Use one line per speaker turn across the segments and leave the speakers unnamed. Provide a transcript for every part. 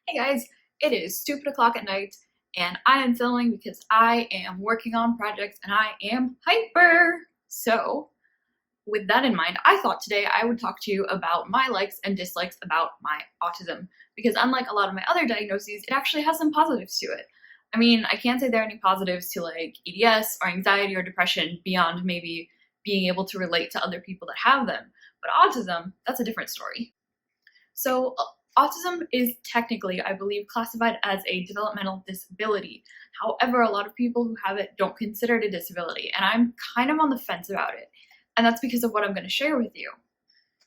Hey guys, it is stupid o'clock at night and I am filming because I am working on projects and I am hyper. So with that in mind, I thought today I would talk to you about my likes and dislikes about my autism, because unlike a lot of my other diagnoses, it actually has some positives to it. I mean, I can't say there are any positives to like EDS or anxiety or depression beyond maybe being able to relate to other people that have them, but autism, that's a different story. So, autism is technically, I believe, classified as a developmental disability. However, a lot of people who have it don't consider it a disability, and I'm kind of on the fence about it. And that's because of what I'm going to share with you.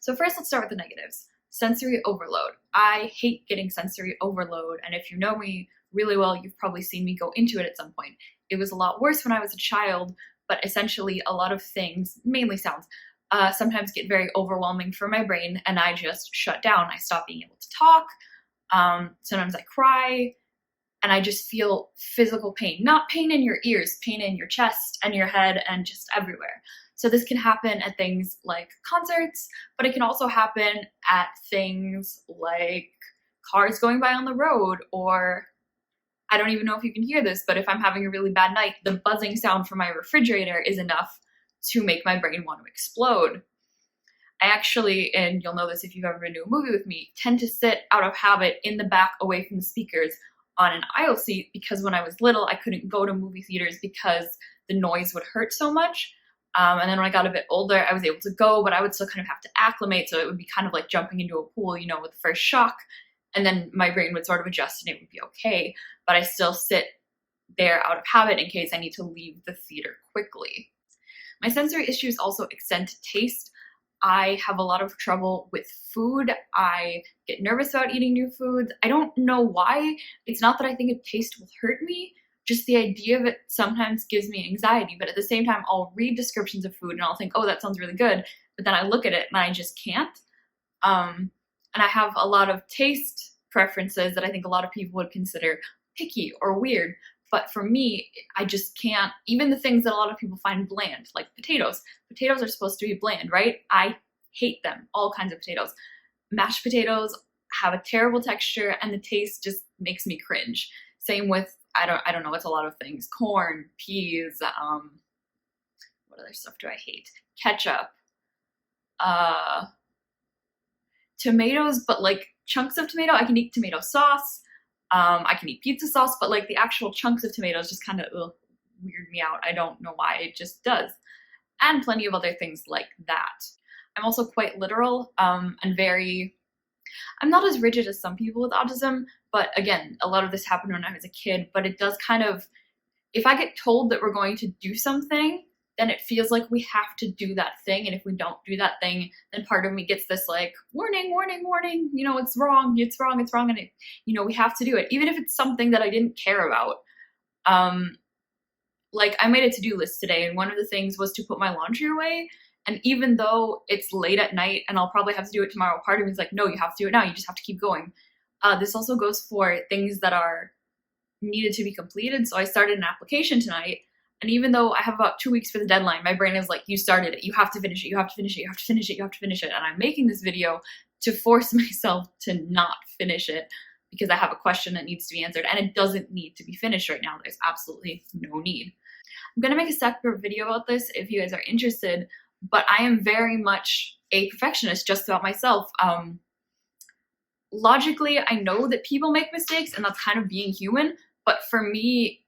So, first, let's start with the negatives. Sensory overload. I hate getting sensory overload, and if you know me really well, you've probably seen me go into it at some point. It was a lot worse when I was a child, but essentially, a lot of things, mainly sounds, sometimes get very overwhelming for my brain, and I just shut down. I stop being able to talk. Sometimes I cry, and I just feel physical pain. Not pain in your ears, pain in your chest and your head and just everywhere. So this can happen at things like concerts, but it can also happen at things like cars going by on the road, or I don't even know if you can hear this, but if I'm having a really bad night, the buzzing sound from my refrigerator is enough to make my brain want to explode. I actually, and you'll know this if you've ever been to a movie with me, tend to sit out of habit in the back away from the speakers on an aisle seat, because when I was little, I couldn't go to movie theaters because the noise would hurt so much. And then when I got a bit older, I was able to go, but I would still kind of have to acclimate. So it would be kind of like jumping into a pool, with the first shock. And then my brain would sort of adjust and it would be okay. But I still sit there out of habit in case I need to leave the theater quickly. My sensory issues also extend to taste. I have a lot of trouble with food. I get nervous about eating new foods. I don't know why. It's not that I think a taste will hurt me. Just the idea of it sometimes gives me anxiety. But at the same time, I'll read descriptions of food and I'll think, oh, that sounds really good. But then I look at it and I just can't. And I have a lot of taste preferences that I think a lot of people would consider picky or weird. But for me, I just can't, even the things that a lot of people find bland, like potatoes. Potatoes are supposed to be bland, right? I hate them, all kinds of potatoes. Mashed potatoes have a terrible texture and the taste just makes me cringe. Same with, I don't know, it's a lot of things. Corn, peas, what other stuff do I hate? Ketchup, tomatoes, but like chunks of tomato. I can eat tomato sauce. I can eat pizza sauce, but like the actual chunks of tomatoes just kind of weird me out. I don't know why, it just does. And plenty of other things like that. I'm also quite literal and I'm not as rigid as some people with autism, but again, a lot of this happened when I was a kid, but it does kind of, if I get told that we're going to do something, then it feels like we have to do that thing. And if we don't do that thing, then part of me gets this like, warning, warning, warning, it's wrong, it's wrong, it's wrong. And we have to do it, even if it's something that I didn't care about. Like I made a to-do list today, and one of the things was to put my laundry away. And even though it's late at night and I'll probably have to do it tomorrow, part of me is like, no, you have to do it now. You just have to keep going. This also goes for things that are needed to be completed. So I started an application tonight. And even though I have about 2 weeks for the deadline, my brain is like, you started it, you have to finish it, you have to finish it, you have to finish it, you have to finish it. And I'm making this video to force myself to not finish it because I have a question that needs to be answered and it doesn't need to be finished right now. There's absolutely no need. I'm gonna make a separate video about this if you guys are interested, but I am very much a perfectionist just about myself. Logically, I know that people make mistakes and that's kind of being human, but for me,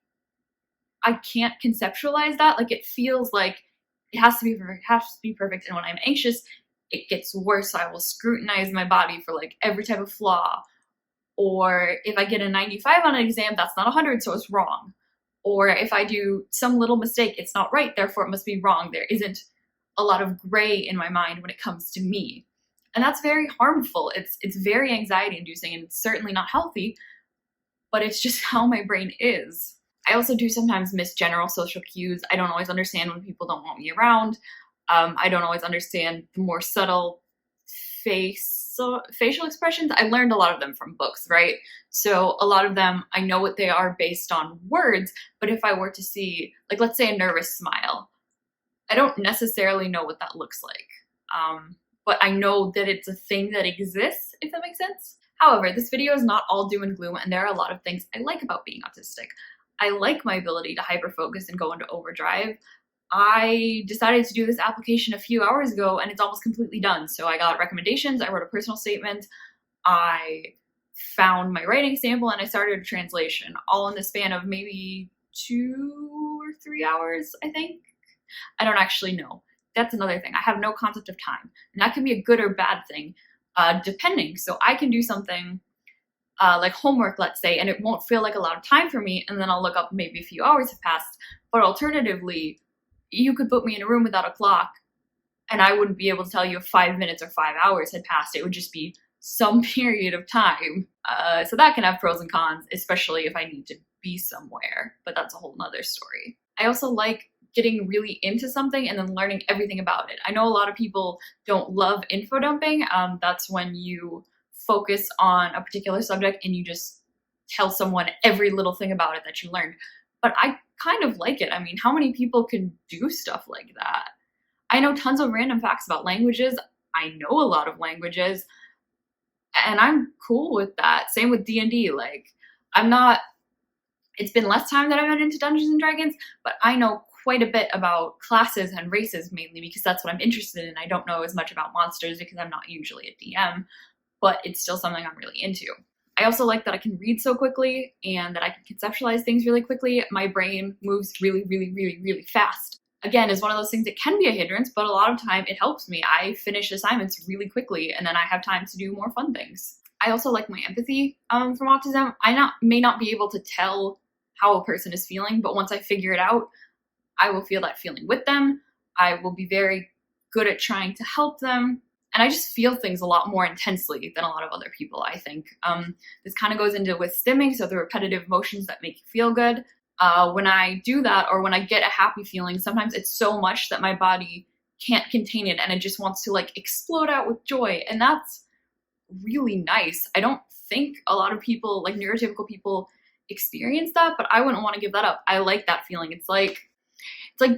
I can't conceptualize that. Like it feels like it has to be perfect, And when I'm anxious, it gets worse. So I will scrutinize my body for like every type of flaw. Or if I get a 95 on an exam, that's not 100, so it's wrong. Or if I do some little mistake, it's not right, therefore it must be wrong. There isn't a lot of gray in my mind when it comes to me. And that's very harmful. It's very anxiety inducing and it's certainly not healthy, but it's just how my brain is. I also do sometimes miss general social cues. I don't always understand when people don't want me around. I don't always understand the more subtle facial expressions. I learned a lot of them from books, right? So a lot of them, I know what they are based on words, but if I were to see, like let's say a nervous smile, I don't necessarily know what that looks like. But I know that it's a thing that exists, if that makes sense. However, this video is not all doom and gloom, and there are a lot of things I like about being autistic. I like my ability to hyper-focus and go into overdrive. I decided to do this application a few hours ago, and it's almost completely done. So I got recommendations, I wrote a personal statement, I found my writing sample, and I started a translation, all in the span of maybe 2 or 3 hours, I think. I don't actually know. That's another thing. I have no concept of time, and that can be a good or bad thing, depending. So I can do something like homework, let's say, and it won't feel like a lot of time for me, and then I'll look up, maybe a few hours have passed. But alternatively, you could put me in a room without a clock, and I wouldn't be able to tell you if 5 minutes or 5 hours had passed. It would just be some period of time. So that can have pros and cons, especially if I need to be somewhere, but that's a whole nother story. I also like getting really into something and then learning everything about it. I know a lot of people don't love info dumping. That's when you focus on a particular subject and you just tell someone every little thing about it that you learned. But I kind of like it. I mean, how many people can do stuff like that? I know tons of random facts about languages. I know a lot of languages, and I'm cool with that. Same with D&D. Like, it's been less time that I've been into Dungeons and Dragons, but I know quite a bit about classes and races, mainly because that's what I'm interested in. I don't know as much about monsters because I'm not usually a DM, but it's still something I'm really into. I also like that I can read so quickly and that I can conceptualize things really quickly. My brain moves really, really, really, really fast. Again, is one of those things that can be a hindrance, but a lot of time it helps me. I finish assignments really quickly, and then I have time to do more fun things. I also like my empathy from autism. I may not be able to tell how a person is feeling, but once I figure it out, I will feel that feeling with them. I will be very good at trying to help them. And I just feel things a lot more intensely than a lot of other people, I think. This kind of goes into with stimming, so the repetitive motions that make you feel good. When I do that, or when I get a happy feeling, sometimes it's so much that my body can't contain it and it just wants to like explode out with joy. And that's really nice. I don't think a lot of people, like neurotypical people, experience that, but I wouldn't want to give that up. I like that feeling. It's like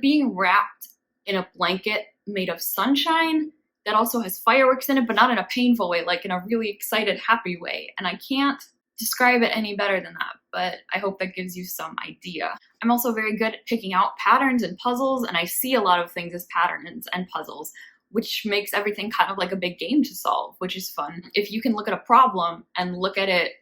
being wrapped in a blanket made of sunshine that also has fireworks in it, but not in a painful way, like in a really excited, happy way. And I can't describe it any better than that, but I hope that gives you some idea. I'm also very good at picking out patterns and puzzles, and I see a lot of things as patterns and puzzles, which makes everything kind of like a big game to solve, which is fun. If you can look at a problem and look at it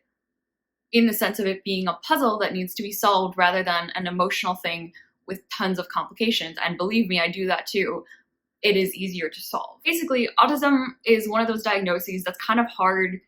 in the sense of it being a puzzle that needs to be solved rather than an emotional thing with tons of complications, and believe me, I do that too, it is easier to solve. Basically, autism is one of those diagnoses that's kind of hard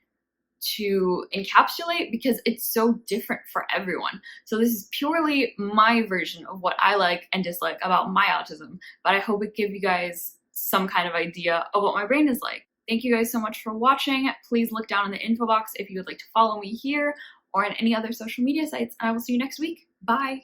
to encapsulate because it's so different for everyone. So this is purely my version of what I like and dislike about my autism, but I hope it gives you guys some kind of idea of what my brain is like. Thank you guys so much for watching. Please look down in the info box if you would like to follow me here or on any other social media sites, and I will see you next week. Bye!